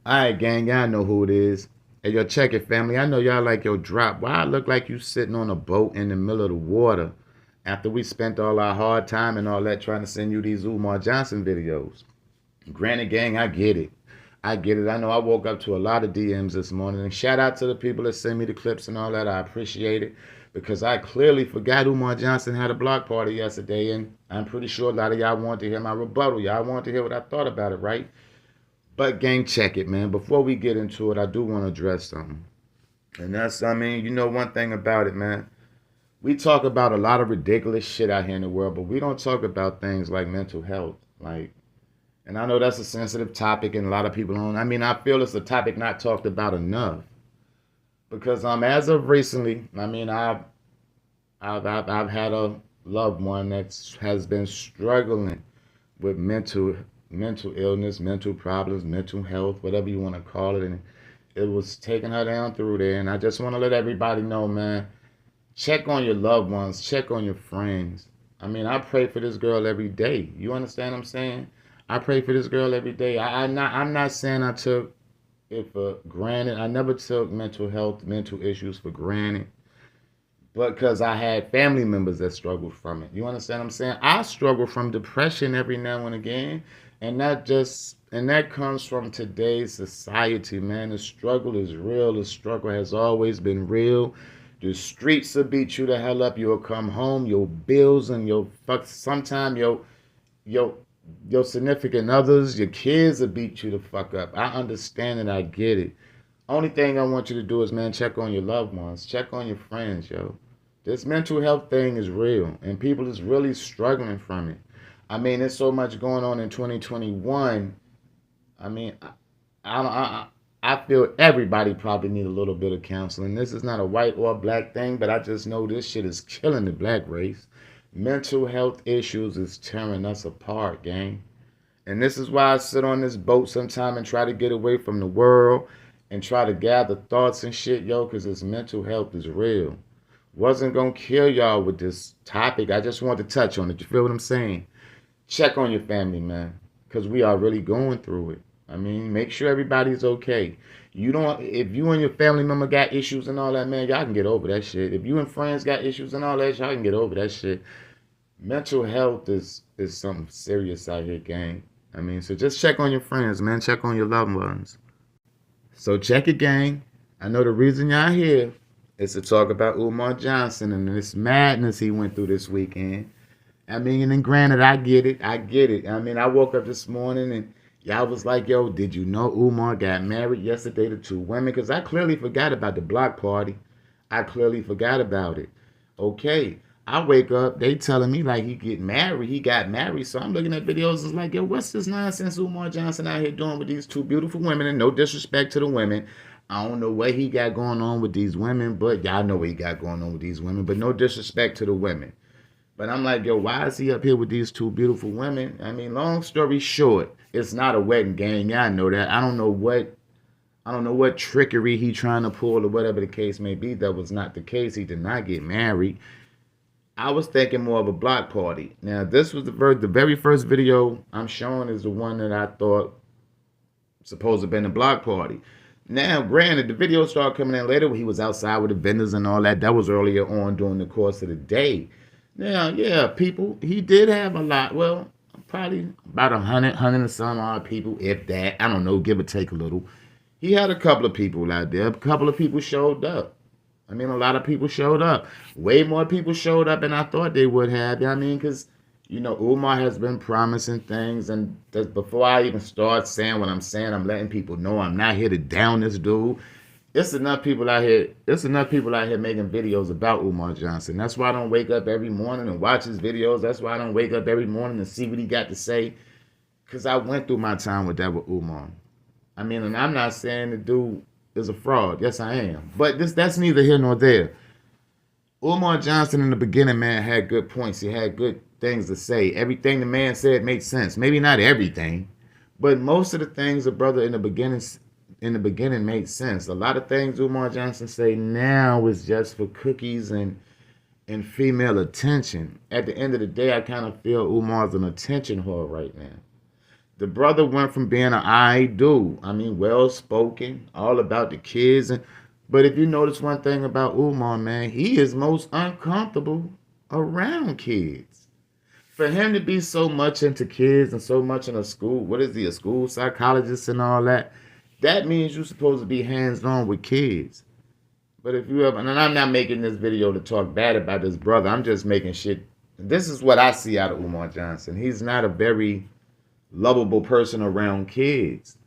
Alright, gang, y'all know who it is. Hey, yo, check it, family. I know y'all like your drop. Why I look like you sitting on a boat in the middle of the water after we spent all our hard time and all that trying to send you these Umar Johnson videos? Granted, gang, I get it. I get it. I know I woke up to a lot of DMs this morning. And shout out to the people that send me the clips and all that. I appreciate it because I clearly forgot Umar Johnson had a block party yesterday. And I'm pretty sure a lot of y'all want to hear my rebuttal. Y'all want to hear what I thought about it, right? But gang, check it, man. Before we get into it, I do want to address something. And that's, you know one thing about it, man. We talk about a lot of ridiculous shit out here in the world, but we don't talk about things like mental health. And I know that's a sensitive topic and a lot of people don't. I feel it's a topic not talked about enough. Because as of recently, I've had a loved one that has been struggling with mental illness, mental problems, mental health, whatever you want to call it, and it was taking her down through there. And I just want to let everybody know, man, check on your loved ones, check on your friends. I pray for this girl every day. You understand what I'm saying? I pray for this girl every day. I'm not saying I took it for granted. I never took mental health, mental issues for granted. But because I had family members that struggled from it. You understand what I'm saying? I struggle from depression every now and again. And that comes from today's society, man. The struggle is real. The struggle has always been real. The streets will beat you the hell up. You'll come home, your bills and your fuck sometime your your significant others, your kids will beat you the fuck up. I understand and I get it. Only thing I want you to do is, man, check on your loved ones. Check on your friends, yo. This mental health thing is real, and people is really struggling from it. There's so much going on in 2021. I mean, I feel everybody probably need a little bit of counseling. This is not a white or black thing, but I just know this shit is killing the black race. Mental health issues is tearing us apart, gang. And this is why I sit on this boat sometime and try to get away from the world and try to gather thoughts and shit, yo, because this mental health is real. Wasn't gonna kill y'all with this topic. I just want to touch on it. You feel what I'm saying? Check on your family, man, because we are really going through it. Make sure everybody's okay. You don't. If you and your family member got issues and all that, man, y'all can get over that shit. If you and friends got issues and all that, y'all can get over that shit. Mental health is something serious out here, gang. So just check on your friends, man. Check on your loved ones. So check it, gang. I know the reason y'all here is to talk about Umar Johnson and this madness he went through this weekend. And granted, I get it. I get it. I woke up this morning and y'all was like, yo, did you know Umar got married yesterday to two women? Because I clearly forgot about the block party. I clearly forgot about it. Okay. I wake up, they telling me like he got married. So I'm looking at videos, it's like, yo, what's this nonsense Umar Johnson out here doing with these two beautiful women? And no disrespect to the women. I don't know what he got going on with these women, but y'all know what he got going on with these women. But no disrespect to the women. But I'm like, yo, why is he up here with these two beautiful women? Long story short, it's not a wedding gang. Y'all know that. I don't know what trickery he trying to pull or whatever the case may be. That was not the case. He did not get married. I was thinking more of a block party. Now, this was the very first video I'm showing is the one that I thought supposed to have been a block party. Now, granted, the video started coming in later when he was outside with the vendors and all that. That was earlier on during the course of the day. Now, yeah, people, he did have a lot. Well, probably about 100 and some odd people, if that. I don't know, give or take a little. He had a couple of people out there. A couple of people showed up. A lot of people showed up. Way more people showed up than I thought they would have. Because, Umar has been promising things. And before I even start saying what I'm saying, I'm letting people know I'm not here to down this dude. It's enough people out here. There's enough people out here making videos about Umar Johnson. That's why I don't wake up every morning and watch his videos. That's why I don't wake up every morning and see what he got to say. Because I went through my time with that with Umar. And I'm not saying the dude is a fraud. Yes, I am. But that's neither here nor there. Umar Johnson in the beginning, man, had good points. He had good things to say. Everything the man said made sense. Maybe not everything, but most of the things the brother in the beginning made sense. A lot of things Umar Johnson say now is just for cookies and female attention. At the end of the day, I kind of feel Umar's an attention whore right now. The brother went from being an I dude, I mean, well spoken, all about the kids. But if you notice one thing about Umar, man, he is most uncomfortable around kids. For him to be so much into kids and so much in a school, what is he, a school psychologist and all that? That means you're supposed to be hands on with kids. But if you ever, and I'm not making this video to talk bad about this brother, I'm just making shit. This is what I see out of Umar Johnson. He's not a very lovable person around kids.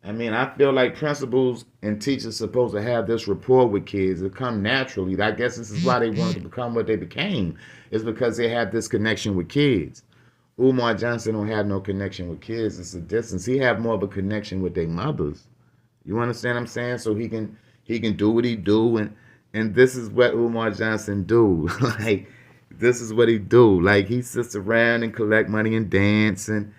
I mean, I feel like principals and teachers supposed to have this rapport with kids. It come naturally. I guess this is why they wanted to become what they became. Is because they have this connection with kids. Umar Johnson don't have no connection with kids. It's a distance. He have more of a connection with their mothers. You understand what I'm saying? So he can do what he do, and this is what Umar Johnson do. Like, this is what he do. Like, he sits around and collect money and dance, and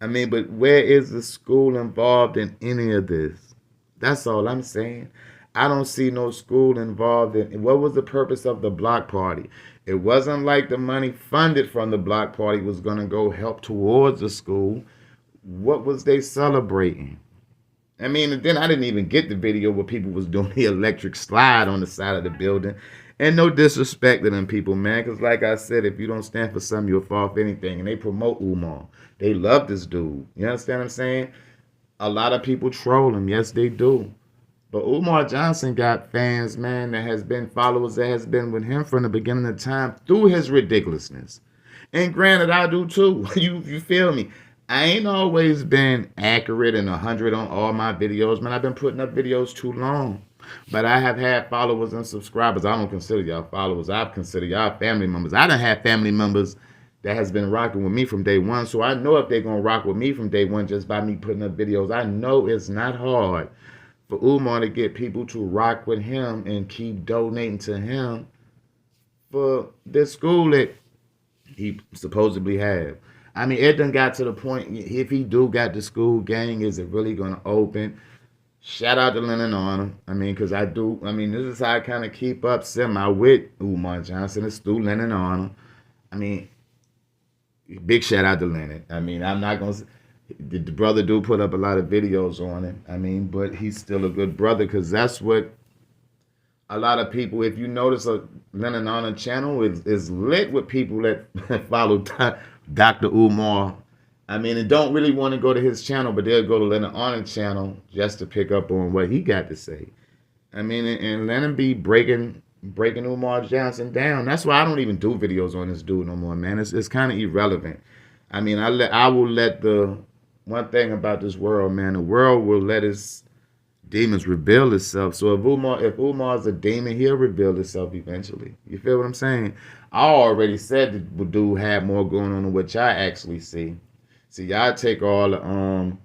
I mean, but where is the school involved in any of this? That's all I'm saying. I don't see no school involved in. What was the purpose of the block party? It wasn't like the money funded from the block party was going to go help towards the school. What was they celebrating? I mean, and then I didn't even get the video where people was doing the electric slide on the side of the building. And no disrespect to them people, man, because like I said, if you don't stand for something, you'll fall for anything. And they promote Umar. They love this dude. You understand what I'm saying? A lot of people troll him. Yes, they do. But Umar Johnson got fans, man, that has been followers that has been with him from the beginning of time through his ridiculousness. And granted, I do too. You feel me? I ain't always been accurate and 100 on all my videos, man. I've been putting up videos too long. But I have had followers and subscribers. I don't consider y'all followers. I consider y'all family members. I done had family members that has been rocking with me from day one. So I know if they're going to rock with me from day one just by me putting up videos. I know it's not hard for Umar to get people to rock with him and keep donating to him for this school that he supposedly have. I mean, it done got to the point, if he do got the school, gang, is it really going to open? Shout out to Lennon Honor. I mean, because this is how I kind of keep up semi with Umar Johnson. It's through Lennon Honor. I mean, big shout out to Lennon. I mean, I'm not going to, the brother do put up a lot of videos on it. I mean, but he's still a good brother because that's what a lot of people, if you notice a Lennon Honor channel, is lit with people that follow Dr. Umar. I mean, and don't really want to go to his channel, but they'll go to Lennon Honor channel just to pick up on what he got to say. I mean, and Lennon be breaking Umar Johnson down. That's why I don't even do videos on this dude no more, man. It's kind of irrelevant. I mean, I will let the one thing about this world, man. The world will let its demons reveal itself. So if Umar's a demon, he'll reveal itself eventually. You feel what I'm saying? I already said the dude had more going on than what y'all actually see. See, y'all take all the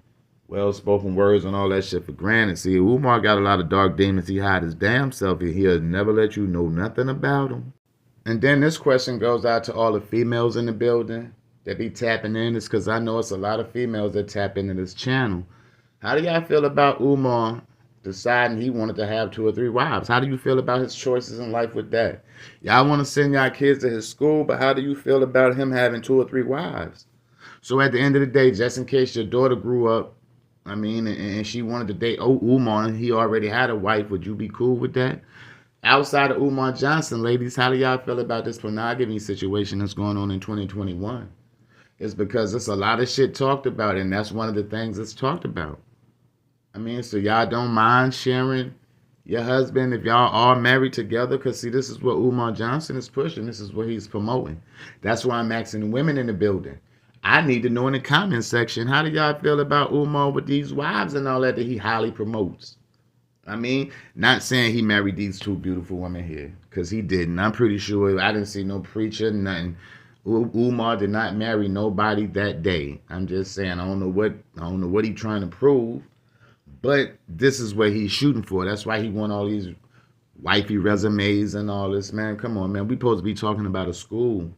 well-spoken words and all that shit for granted. See, Umar got a lot of dark demons. He hide his damn self, and he'll never let you know nothing about him. And then this question goes out to all the females in the building that be tapping in. It's because I know it's a lot of females that tap into this channel. How do y'all feel about Umar deciding he wanted to have 2 or 3 wives? How do you feel about his choices in life with that? Y'all want to send y'all kids to his school, but how do you feel about him having 2 or 3 wives? So at the end of the day, just in case your daughter grew up, I mean, and she wanted to date Umar, and he already had a wife, would you be cool with that? Outside of Umar Johnson, ladies, how do y'all feel about this monogamy situation that's going on in 2021? It's because there's a lot of shit talked about, and that's one of the things that's talked about. I mean, so y'all don't mind sharing your husband if y'all are married together? Because, see, this is what Umar Johnson is pushing. This is what he's promoting. That's why I'm asking the women in the building. I need to know in the comment section, how do y'all feel about Umar with these wives and all that he highly promotes? I mean, not saying he married these 2 beautiful women here, because he didn't. I'm pretty sure I didn't see no preacher, nothing. Umar did not marry nobody that day. I'm just saying, I don't know what he's trying to prove, but this is what he's shooting for. That's why he won all these wifey resumes and all this, man. Come on, man. We supposed to be talking about a school.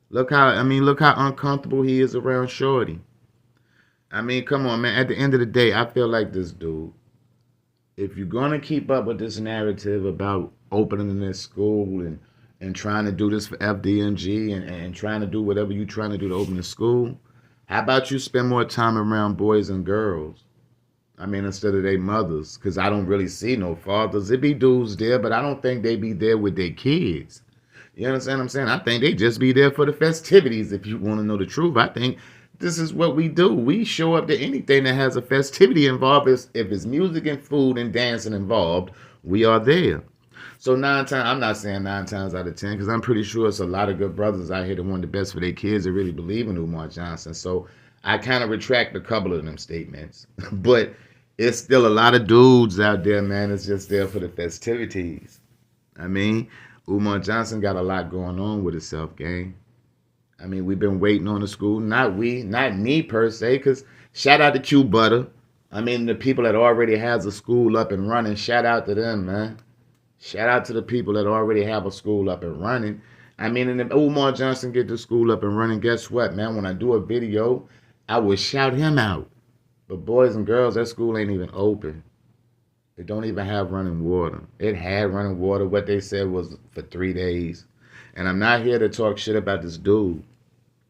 Look how uncomfortable he is around Shorty. I mean, come on, man. At the end of the day, I feel like this dude, if you're going to keep up with this narrative about opening this school and trying to do this for FDMG and trying to do whatever you're trying to do to open the school, How about you spend more time around boys and girls? I mean, instead of their mothers, because I don't really see no fathers. It be dudes there, but I don't think they be there with their kids. You understand what I'm saying? I think they just be there for the festivities. If you want to know the truth, I think this is what we do. We show up to anything that has a festivity involved. If it's music and food and dancing involved, we are there. So 9 times, I'm not saying 9 times out of 10, because I'm pretty sure it's a lot of good brothers out here that want the best for their kids that really believe in Umar Johnson. So I kind of retract a couple of them statements. But it's still a lot of dudes out there, man. It's just there for the festivities. I mean, Umar Johnson got a lot going on with himself, gang. I mean, we've been waiting on the school. Not we, not me per se, because shout out to Q Butter. I mean, the people that already has a school up and running, shout out to them, man. Shout out to the people that already have a school up and running. I mean, and if Omar Johnson get the school up and running, guess what, man? When I do a video, I will shout him out. But boys and girls, that school ain't even open. It don't even have running water. It had running water. What they said was for 3 days. And I'm not here to talk shit about this dude.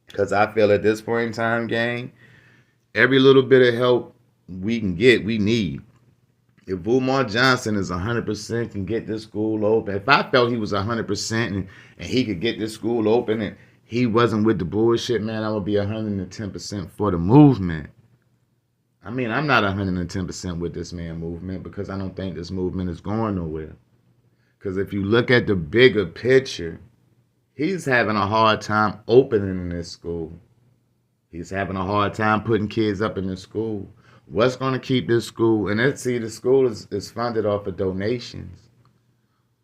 Because I feel at this point in time, gang, every little bit of help we can get, we need. If Umar Johnson is 100% can get this school open, if I felt he was 100% and he could get this school open and he wasn't with the bullshit, man, I would be 110% for the movement. I mean, I'm not 110% with this man movement because I don't think this movement is going nowhere. Because if you look at the bigger picture, he's having a hard time opening this school. He's having a hard time putting kids up in this school. What's going to keep this school? And let's see, the school is funded off of donations.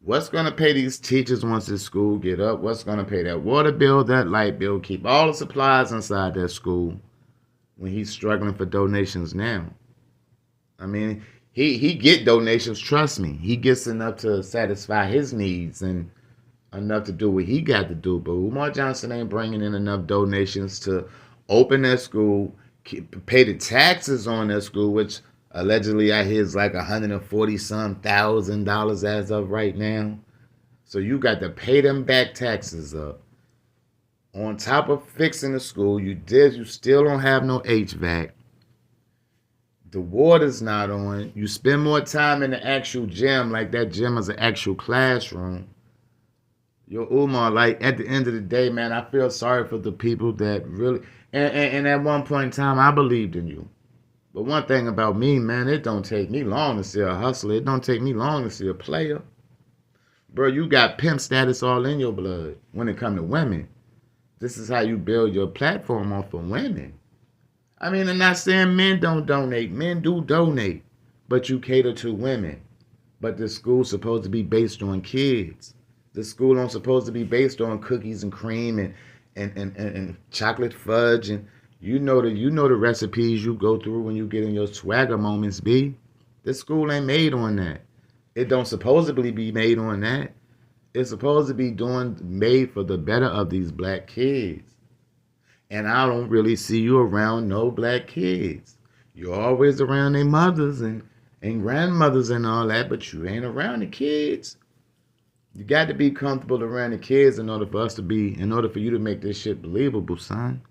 What's going to pay these teachers once this school get up? What's going to pay that water bill, that light bill, keep all the supplies inside that school when he's struggling for donations now? I mean, he get donations, trust me. He gets enough to satisfy his needs and enough to do what he got to do. But Umar Johnson ain't bringing in enough donations to open that school, pay the taxes on that school, which allegedly I hear is like $140-some thousand as of right now. So you got to pay them back taxes up. On top of fixing the school, you still don't have no HVAC. The water's not on. You spend more time in the actual gym, like that gym is an actual classroom. Yo, Umar, like at the end of the day, man, I feel sorry for the people that really, and at one point in time, I believed in you. But one thing about me, man, it don't take me long to see a hustler. It don't take me long to see a player. Bro, you got pimp status all in your blood when it come to women. This is how you build your platform off of women. I mean, I'm not saying men don't donate. Men do donate. But you cater to women. But the school's supposed to be based on kids. The school don't supposed to be based on cookies and cream and chocolate fudge. And you know the recipes you go through when you get in your swagger moments, B. This school ain't made on that. It don't supposedly be made on that. It's supposed to be made for the better of these black kids. And I don't really see you around no black kids. You're always around their mothers and grandmothers and all that, but you ain't around the kids. You got to be comfortable around the kids in order for you to make this shit believable, son.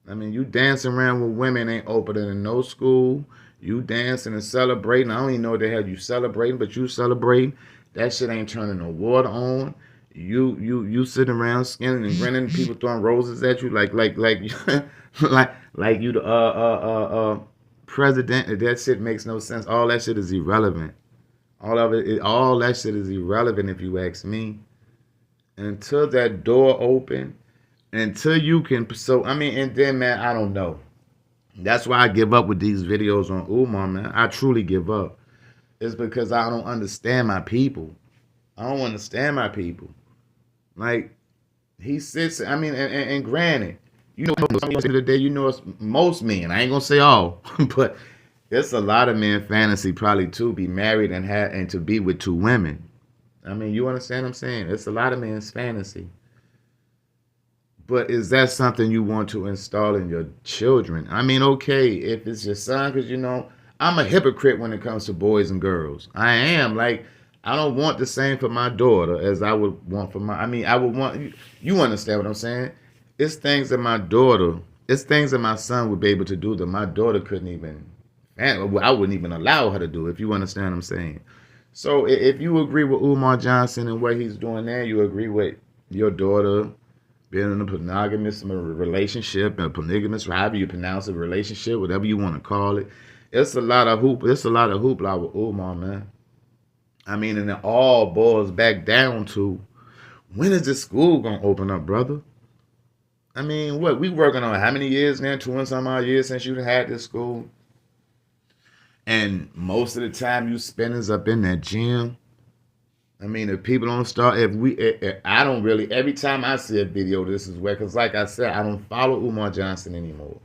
I mean, you dancing around with women ain't opening in no school. You dancing and celebrating. I don't even know what the hell you celebrating, but you celebrating. That shit ain't turning no water on. You sitting around skinning and grinning, people throwing roses at you like like you the president. That shit makes no sense. All that shit is irrelevant. All that shit is irrelevant if you ask me. Until that door open, until you can. So I mean, and then man, I don't know. That's why I give up with these videos on Umar, man. I truly give up. It's because I don't understand my people. I don't understand my people. Like, he sits, I mean, and granted, you know, at the end of the day, you know, it's most men. I ain't gonna say all, but there's a lot of men fantasy probably to be married and to be with 2 women. I mean, you understand what I'm saying? It's a lot of men's fantasy. But is that something you want to install in your children? I mean, okay, if it's your son, because, you know, I'm a hypocrite when it comes to boys and girls. I am. Like, I don't want the same for my daughter as I would want for I would want, you understand what I'm saying? It's things that my daughter, It's things that my son would be able to do that my daughter couldn't even, and I wouldn't even allow her to do, if you understand what I'm saying. So if you agree with Umar Johnson and what he's doing there, you agree with your daughter being in a monogamous relationship, a polygamous, however you pronounce it, relationship, whatever you want to call it. It's a lot of hoopla with Umar, man. I mean, and it all boils back down to, when is this school gonna open up, brother? I mean, what we working on? How many years now? 20 some odd years since you had this school, and most of the time you spend is up in that gym. I mean, if people don't start, I don't really. Every time I see a video, this is where, because like I said, I don't follow Umar Johnson anymore.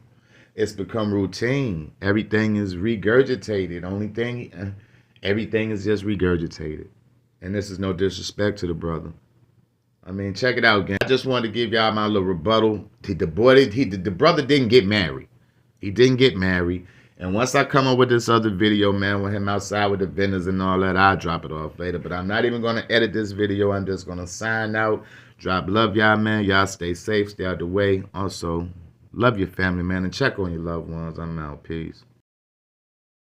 It's become routine. Everything is regurgitated. Everything is just regurgitated. And this is no disrespect to the brother. I mean, check it out again. I just wanted to give y'all my little rebuttal. The brother didn't get married. He didn't get married. And once I come up with this other video, man, with him outside with the vendors and all that, I'll drop it off later. But I'm not even going to edit this video. I'm just going to sign out. Drop love, y'all, man. Y'all stay safe. Stay out the way. Also, love your family, man. And check on your loved ones. I'm out. Peace.